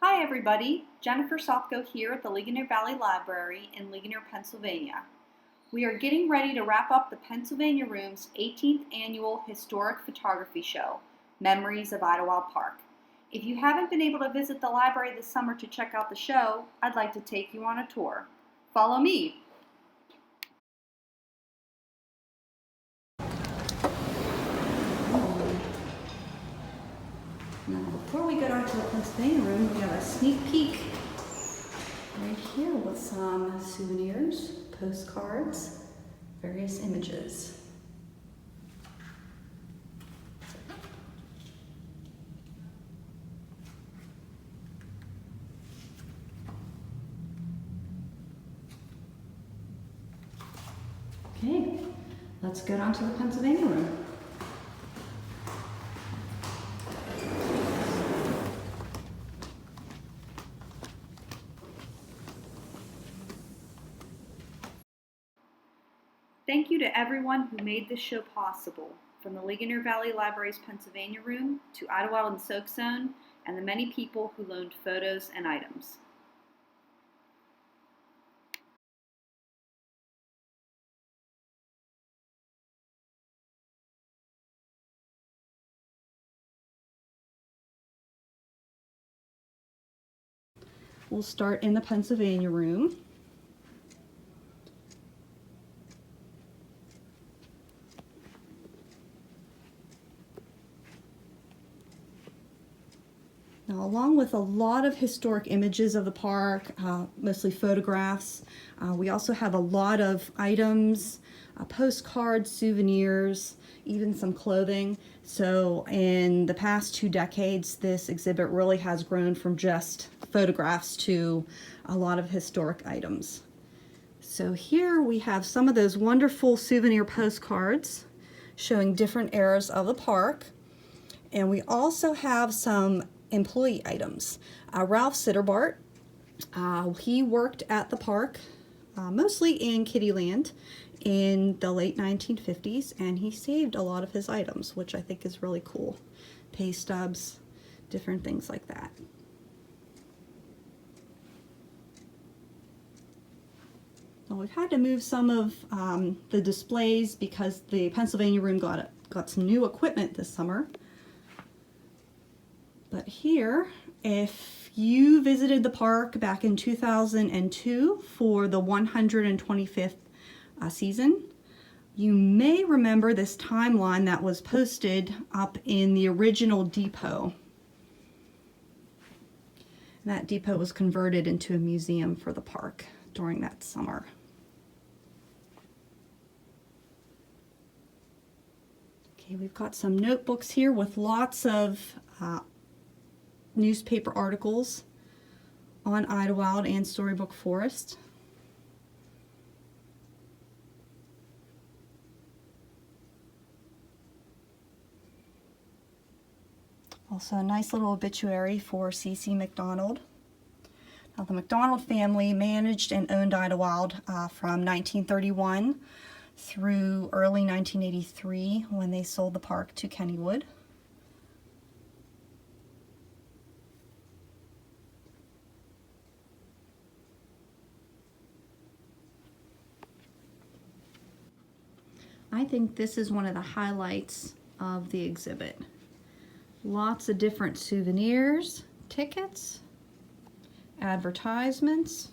Hi everybody, Jennifer Sothko here at the Ligonier Valley Library in Ligonier, Pennsylvania. We are getting ready to wrap up the Pennsylvania Room's 18th Annual Historic Photography Show, Memories of Idlewild Park. If you haven't been able to visit the library this summer to check out the show, I'd like to take you on a tour. Follow me. Now, before we get on to the Pennsylvania Room, we have a sneak peek right here with some souvenirs, postcards, various images. Okay, let's get on to the Pennsylvania Room. Thank you to everyone who made this show possible, from the Ligonier Valley Library's Pennsylvania Room to Idlewild and SoakZone, and the many people who loaned photos and items. We'll start in the Pennsylvania Room. Now, along with a lot of historic images of the park, mostly photographs, we also have a lot of items, postcards, souvenirs, even some clothing. So in the past 2 decades, this exhibit really has grown from just photographs to a lot of historic items. So here we have some of those wonderful souvenir postcards showing different eras of the park. And we also have some employee items. Ralph Sitterbart, he worked at the park, mostly in Kittyland in the late 1950s, and he saved a lot of his items, which I think is really cool. Pay stubs, different things like that. Well, we've had to move some of the displays because the Pennsylvania Room got some new equipment this summer. But here, if you visited the park back in 2002 for the 125th season, you may remember this timeline that was posted up in the original depot. And that depot was converted into a museum for the park during that summer. Okay, we've got some notebooks here with lots of newspaper articles on Idlewild and Storybook Forest. Also a nice little obituary for C.C. McDonald. Now, the McDonald family managed and owned Idlewild from 1931 through early 1983 when they sold the park to Kennywood. I think this is one of the highlights of the exhibit. Lots of different souvenirs, tickets, advertisements.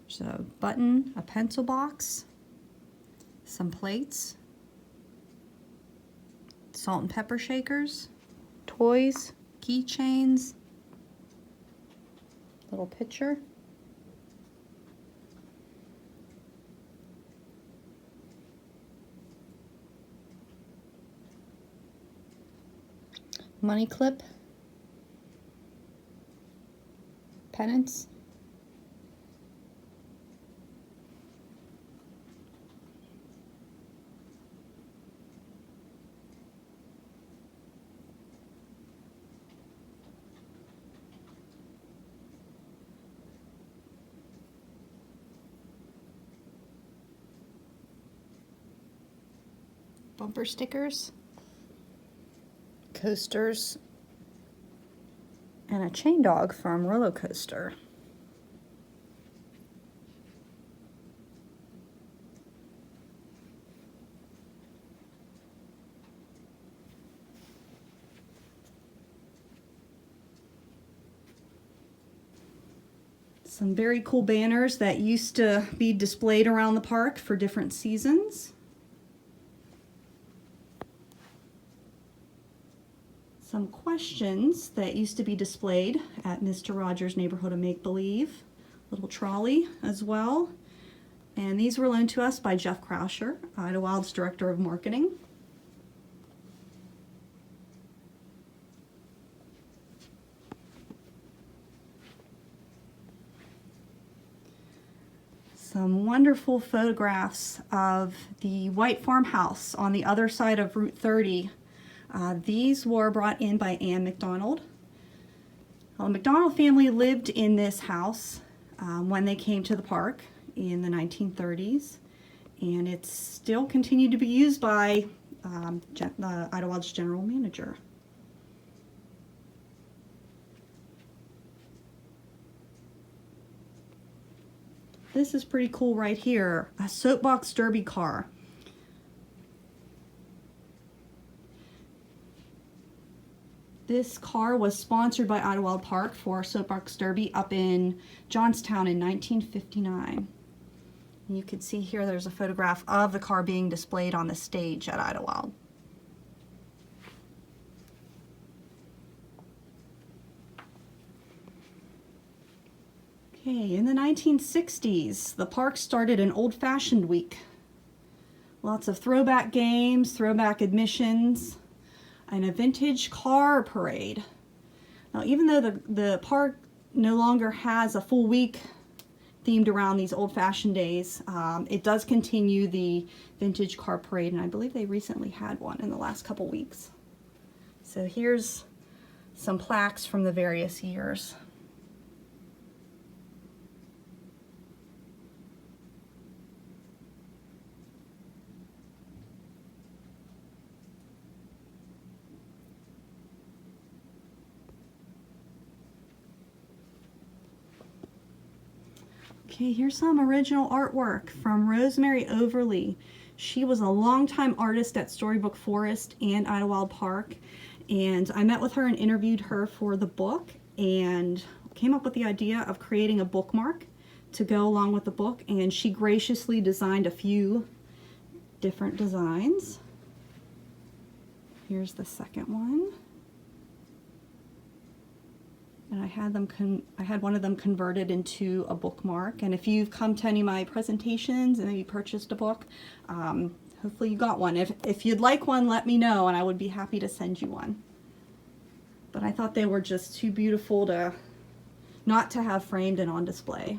There's a button, a pencil box, some plates, salt and pepper shakers, toys, keychains, little picture. Money clip, pennants, bumper stickers, coasters, and a chain dog from Roller Coaster. Some very cool banners that used to be displayed around the park for different seasons. Some questions that used to be displayed at Mr. Rogers' Neighborhood of Make-Believe. Little trolley as well. And these were loaned to us by Jeff Krauscher, Idlewild's Director of Marketing. Some wonderful photographs of the white farmhouse on the other side of Route 30. These were brought in by Anne McDonald. The McDonald family lived in this house when they came to the park in the 1930s, and it's still continued to be used by Idlewild's general manager. This is pretty cool right here, a soapbox derby car. This car was sponsored by Idlewild Park for Soapbox Derby up in Johnstown in 1959. And you can see here there's a photograph of the car being displayed on the stage at Idlewild. Okay, in the 1960s, the park started an old-fashioned week. Lots of throwback games, throwback admissions, and a vintage car parade. Now, even though the park no longer has a full week themed around these old-fashioned days, it does continue the vintage car parade, and I believe they recently had one in the last couple weeks. So here's some plaques from the various years. Okay, here's some original artwork from Rosemary Overly. She was a longtime artist at Storybook Forest and Idlewild Park, and I met with her and interviewed her for the book and came up with the idea of creating a bookmark to go along with the book, and she graciously designed a few different designs. Here's the second one. And I had one of them converted into a bookmark. And if you've come to any of my presentations and you purchased a book, hopefully you got one. If you'd like one, let me know and I would be happy to send you one. But I thought they were just too beautiful to not to have framed and on display.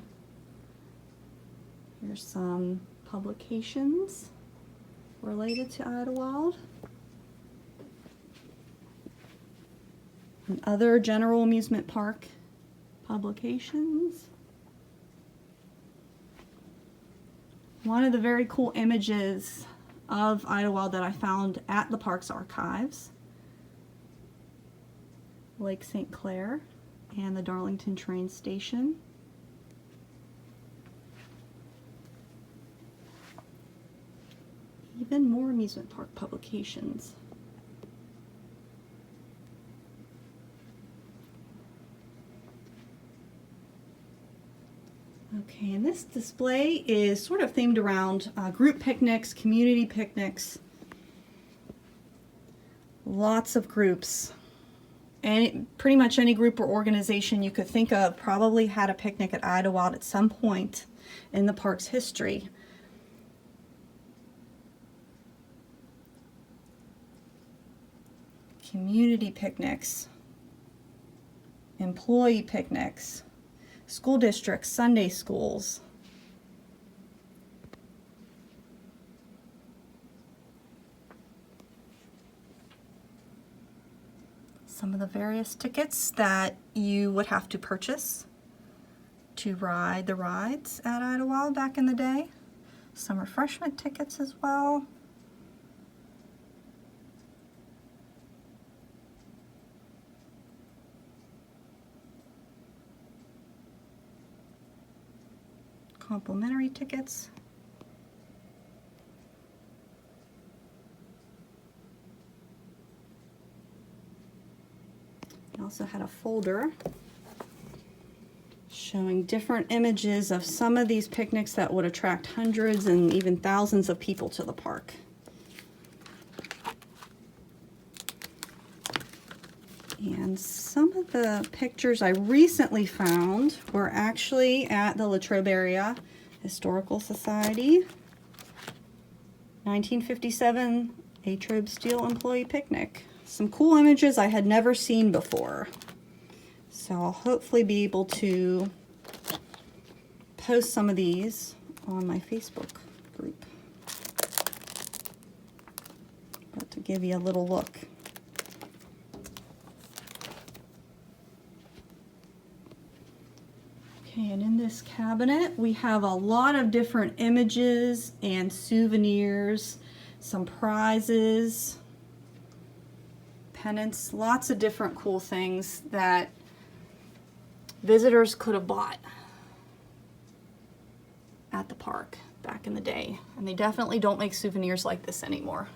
Here's some publications related to Idlewild. And other general amusement park publications. One of the very cool images of Idlewild that I found at the park's archives, Lake St. Clair and the Darlington train station. Even more amusement park publications. Okay, and this display is sort of themed around group picnics, community picnics. Lots of groups. And pretty much any group or organization you could think of probably had a picnic at Idlewild at some point in the park's history. Community picnics, employee picnics, school districts, Sunday schools. Some of the various tickets that you would have to purchase to ride the rides at Idlewild back in the day. Some refreshment tickets as well. complimentary tickets. I also had a folder showing different images of some of these picnics that would attract hundreds and even thousands of people to the park. And some of the pictures I recently found were actually at the Latrobe Area Historical Society 1957 Latrobe Steel Employee Picnic. Some cool images I had never seen before. So I'll hopefully be able to post some of these on my Facebook group. But to give you a little look. Okay, and in this cabinet we have a lot of different images and souvenirs, some prizes, pennants, lots of different cool things that visitors could have bought at the park back in the day. And they definitely don't make souvenirs like this anymore.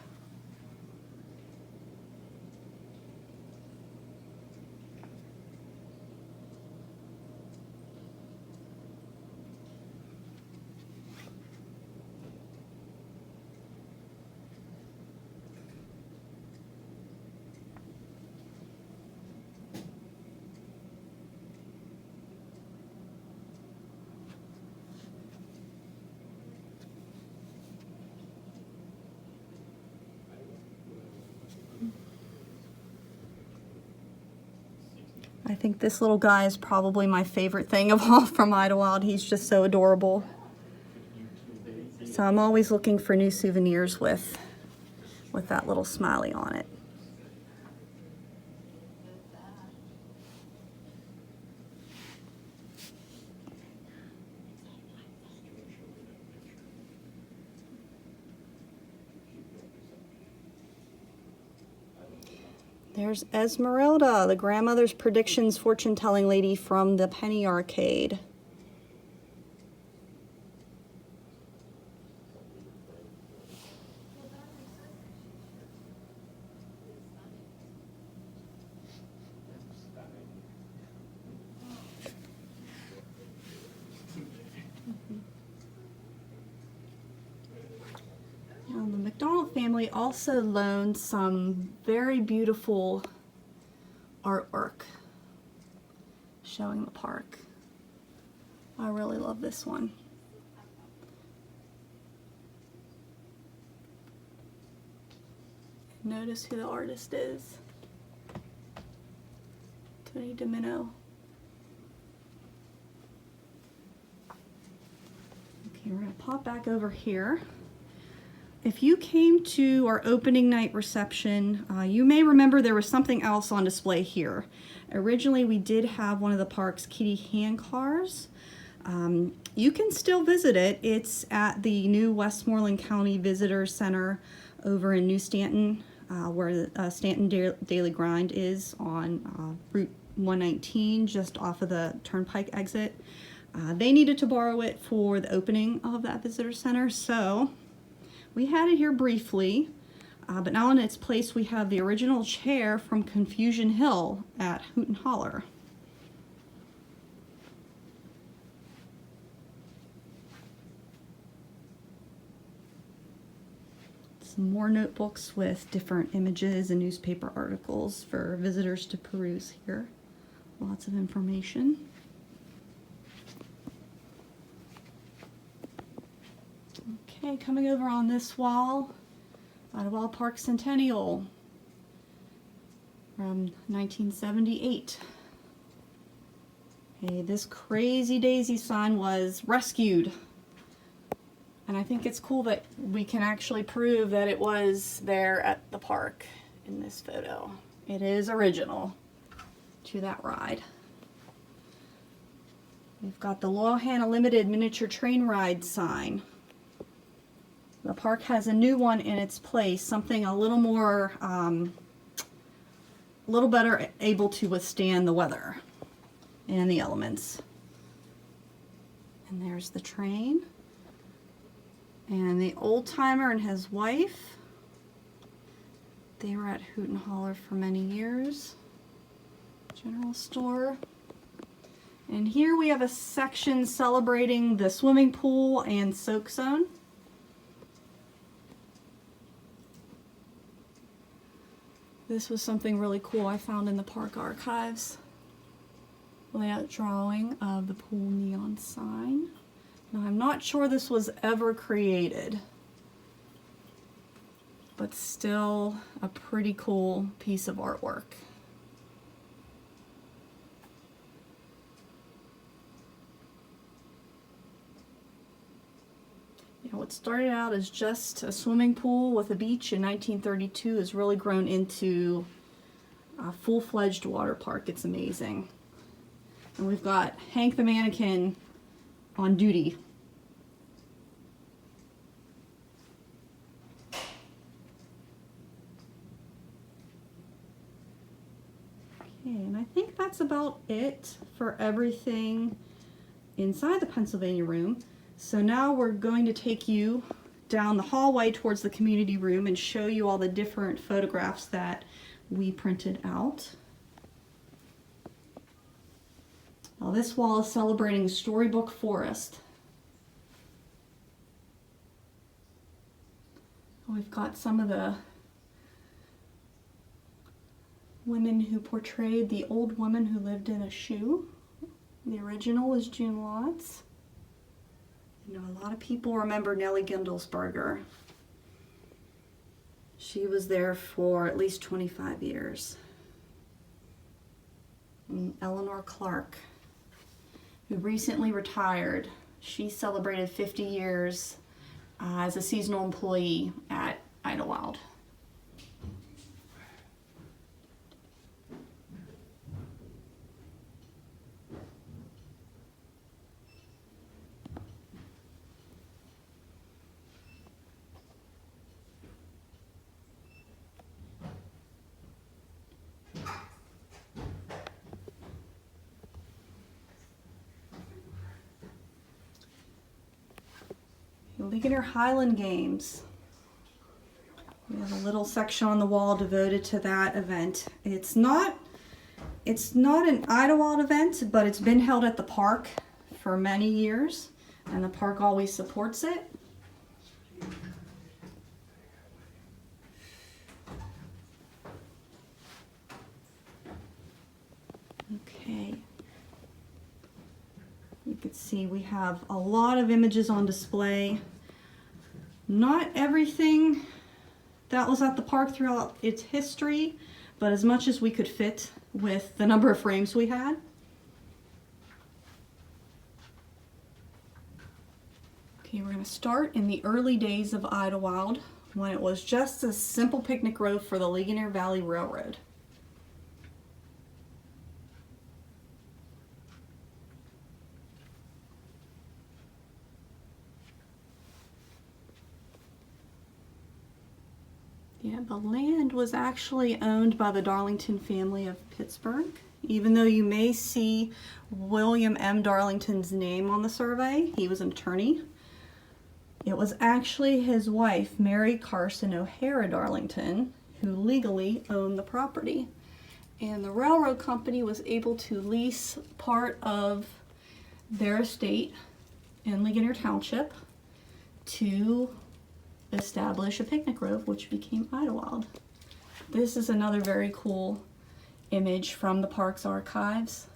I think this little guy is probably my favorite thing of all from Idlewild. He's just so adorable. So I'm always looking for new souvenirs with that little smiley on it. There's Esmeralda, the grandmother's predictions fortune-telling lady from the Penny Arcade. The McDonald family also loaned some very beautiful artwork showing the park. I really love this one. Notice who the artist is. Tony Domino. Okay, we're going to pop back over here. If you came to our opening night reception, you may remember there was something else on display here. Originally, we did have one of the park's kiddie hand cars. You can still visit it. It's at the new Westmoreland County Visitor Center over in New Stanton, where the Stanton Daily Grind is on Route 119, just off of the Turnpike exit. They needed to borrow it for the opening of that visitor center, so we had it here briefly, but now in its place we have the original chair from Confusion Hill at Hoot and Holler. Some more notebooks with different images and newspaper articles for visitors to peruse here. Lots of information. Okay, coming over on this wall, Idlewild Park Centennial from 1978. Okay, this crazy daisy sign was rescued. And I think it's cool that we can actually prove that it was there at the park in this photo. It is original to that ride. We've got the Loyal Hannah Limited miniature train ride sign. The park has a new one in its place, something a little more, a little better able to withstand the weather and the elements. And there's the train. And the old timer and his wife. They were at Hoot and Holler for many years. General store. And here we have a section celebrating the swimming pool and soak zone. This was something really cool I found in the park archives. Layout drawing of the pool neon sign. Now I'm not sure this was ever created, but still a pretty cool piece of artwork. What started out as just a swimming pool with a beach in 1932 has really grown into a full-fledged water park. It's amazing. And we've got Hank the mannequin on duty. Okay, and I think that's about it for everything inside the Pennsylvania room. So now we're going to take you down the hallway towards the community room and show you all the different photographs that we printed out. Now this wall is celebrating Storybook Forest. We've got some of the women who portrayed the old woman who lived in a shoe. The original was June Watts. You know, a lot of people remember Nellie Gindelsberger. She was there for at least 25 years. And Eleanor Clark, who recently retired, she celebrated 50 years as a seasonal employee at Idlewild. Ligonier Highland Games. We have a little section on the wall devoted to that event. It's not an Idlewild event, but it's been held at the park for many years, and the park always supports it. Okay. You can see we have a lot of images on display. Not everything that was at the park throughout its history, but as much as we could fit with the number of frames we had. Okay, we're going to start in the early days of Idlewild, when it was just a simple picnic road for the Ligonier Valley Rail Road. Yeah, the land was actually owned by the Darlington family of Pittsburgh. Even though you may see William M. Darlington's name on the survey, he was an attorney. It was actually his wife, Mary Carson O'Hara Darlington, who legally owned the property. And the railroad company was able to lease part of their estate in Ligonier Township to establish a picnic road, which became Idlewild. This is another very cool image from the park's archives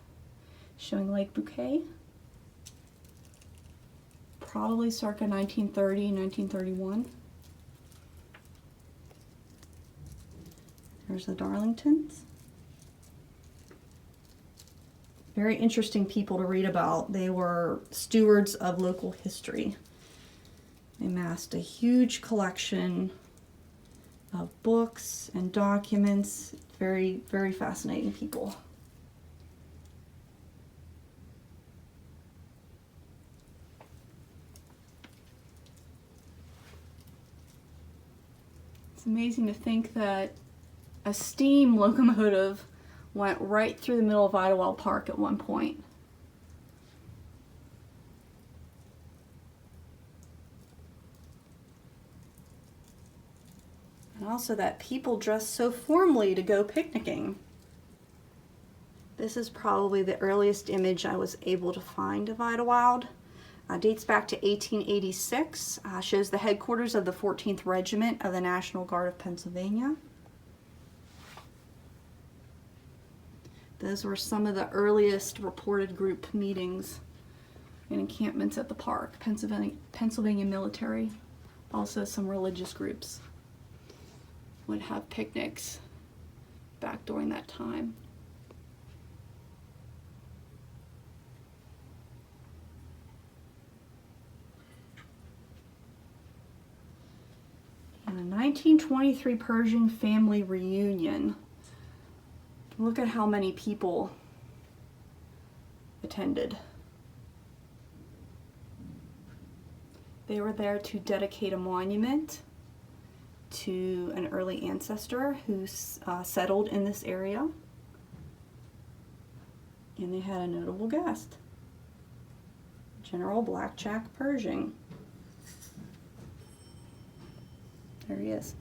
showing Lake Bouquet, probably circa 1930, 1931. There's the Darlingtons. Very interesting people to read about. They were stewards of local history. They amassed a huge collection of books and documents. Very, very fascinating people. It's amazing to think that a steam locomotive went right through the middle of Idlewild Park at one point. And also that people dress so formally to go picnicking. This is probably the earliest image I was able to find of Idlewild. Dates back to 1886, shows the headquarters of the 14th Regiment of the National Guard of Pennsylvania. Those were some of the earliest reported group meetings and encampments at the park. Pennsylvania military, also some religious groups would have picnics back during that time. And a 1923 Pershing family reunion. Look at how many people attended. They were there to dedicate a monument to an early ancestor who settled in this area. And they had a notable guest, General Blackjack Pershing. There he is.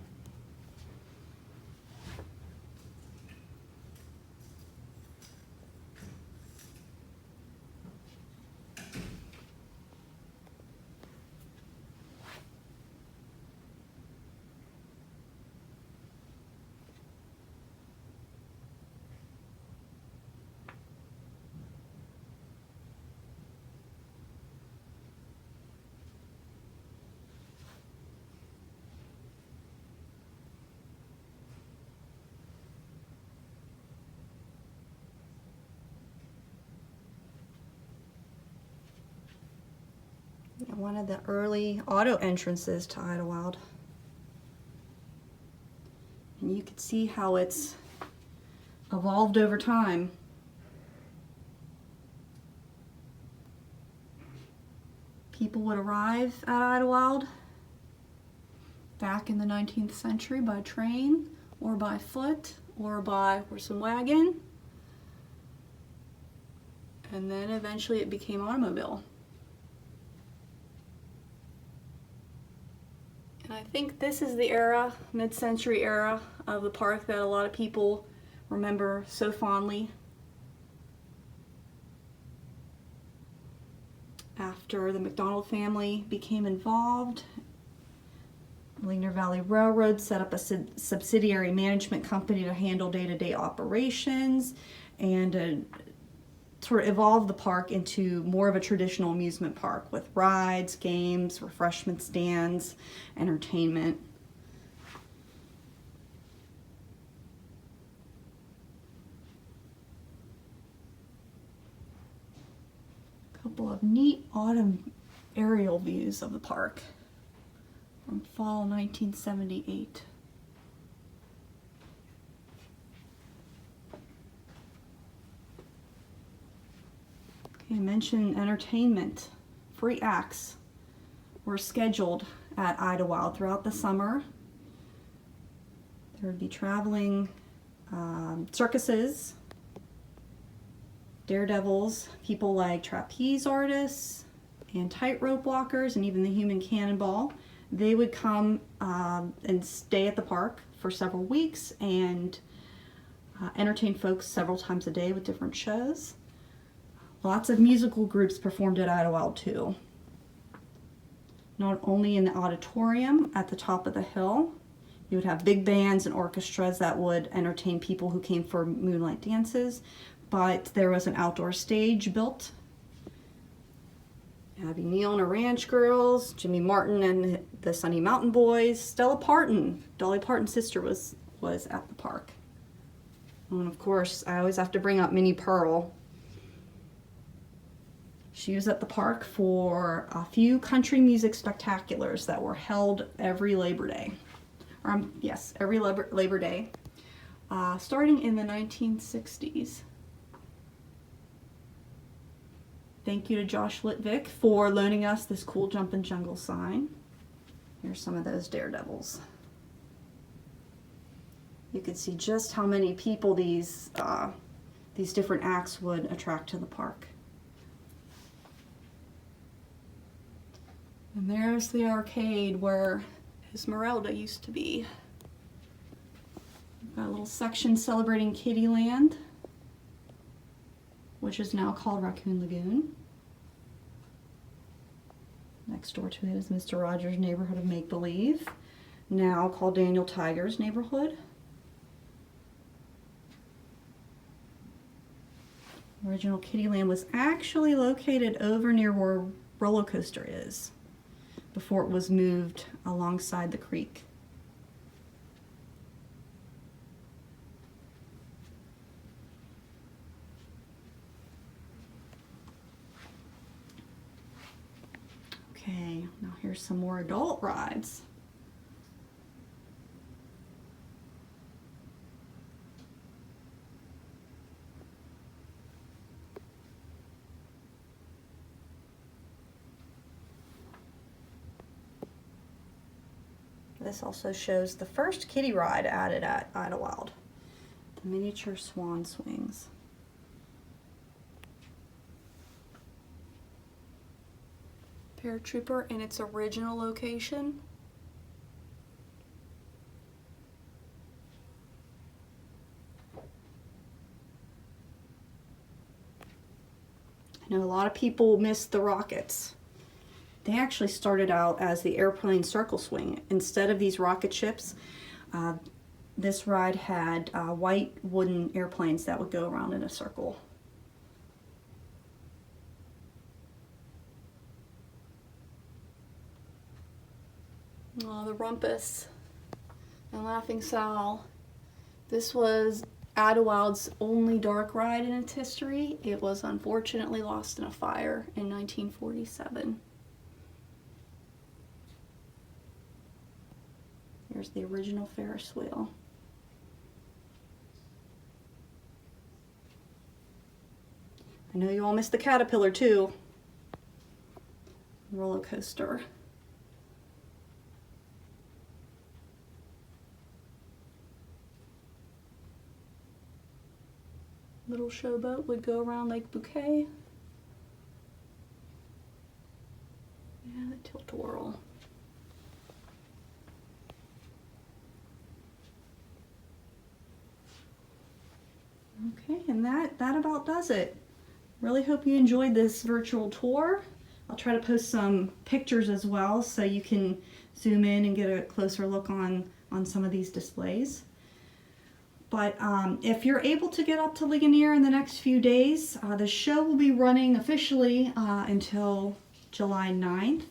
One of the early auto entrances to Idlewild. And you can see how it's evolved over time. People would arrive at Idlewild back in the 19th century by train or by foot or by horse and wagon. And then eventually it became automobile. And I think this is the era, mid-century era of the park that a lot of people remember so fondly. After the McDonald family became involved, Ligonier Valley Rail Road set up a subsidiary management company to handle day-to-day operations and sort of evolved the park into more of a traditional amusement park with rides, games, refreshment stands, entertainment. A couple of neat autumn aerial views of the park from fall 1978. I mentioned entertainment. Free acts were scheduled at Idlewild throughout the summer. There would be traveling circuses, daredevils, people like trapeze artists and tightrope walkers, and even the human cannonball. They would come and stay at the park for several weeks and entertain folks several times a day with different shows. Lots of musical groups performed at Idlewild too. Not only in the auditorium at the top of the hill, you would have big bands and orchestras that would entertain people who came for moonlight dances, but there was an outdoor stage built. Abby Neal and her Ranch Girls, Jimmy Martin and the Sunny Mountain Boys, Stella Parton, Dolly Parton's sister, was at the park. And of course, I always have to bring up Minnie Pearl. She was at the park for a few country music spectaculars that were held every Labor Day. Yes, every Labor Day, starting in the 1960s. Thank you to Josh Litvick for loaning us this cool Jumpin' Jungle sign. Here's some of those daredevils. You could see just how many people these different acts would attract to the park. And there's the arcade where Esmeralda used to be. Got a little section celebrating Kittyland, which is now called Raccoon Lagoon. Next door to it is Mr. Rogers' Neighborhood of Make-Believe, now called Daniel Tiger's Neighborhood. Original Kittyland was actually located over near where roller coaster is before it was moved alongside the creek. Okay, now here's some more adult rides. This also shows the first kiddie ride added at Idlewild, the miniature swan swings. Paratrooper in its original location. I know a lot of people miss the rockets. They actually started out as the airplane circle swing. Instead of these rocket ships, this ride had white wooden airplanes that would go around in a circle. Oh, the Rumpus and Laughing Sal. This was Idlewild's only dark ride in its history. It was unfortunately lost in a fire in 1947. Here's the original Ferris wheel. I know you all missed the Caterpillar too. Roller coaster. Little showboat would go around Lake Bouquet. Yeah, the tilt-a-whirl. Okay, and that about does it. Really hope you enjoyed this virtual tour. I'll try to post some pictures as well so you can zoom in and get a closer look on some of these displays. But if you're able to get up to Ligonier in the next few days, the show will be running officially until July 9th.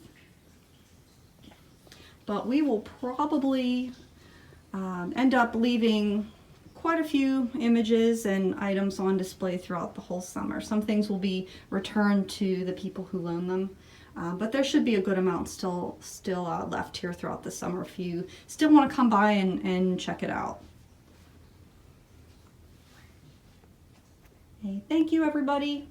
But we will probably end up leaving quite a few images and items on display throughout the whole summer. Some things will be returned to the people who loan them, but there should be a good amount still left here throughout the summer if you still want to come by and check it out. Okay, thank you everybody.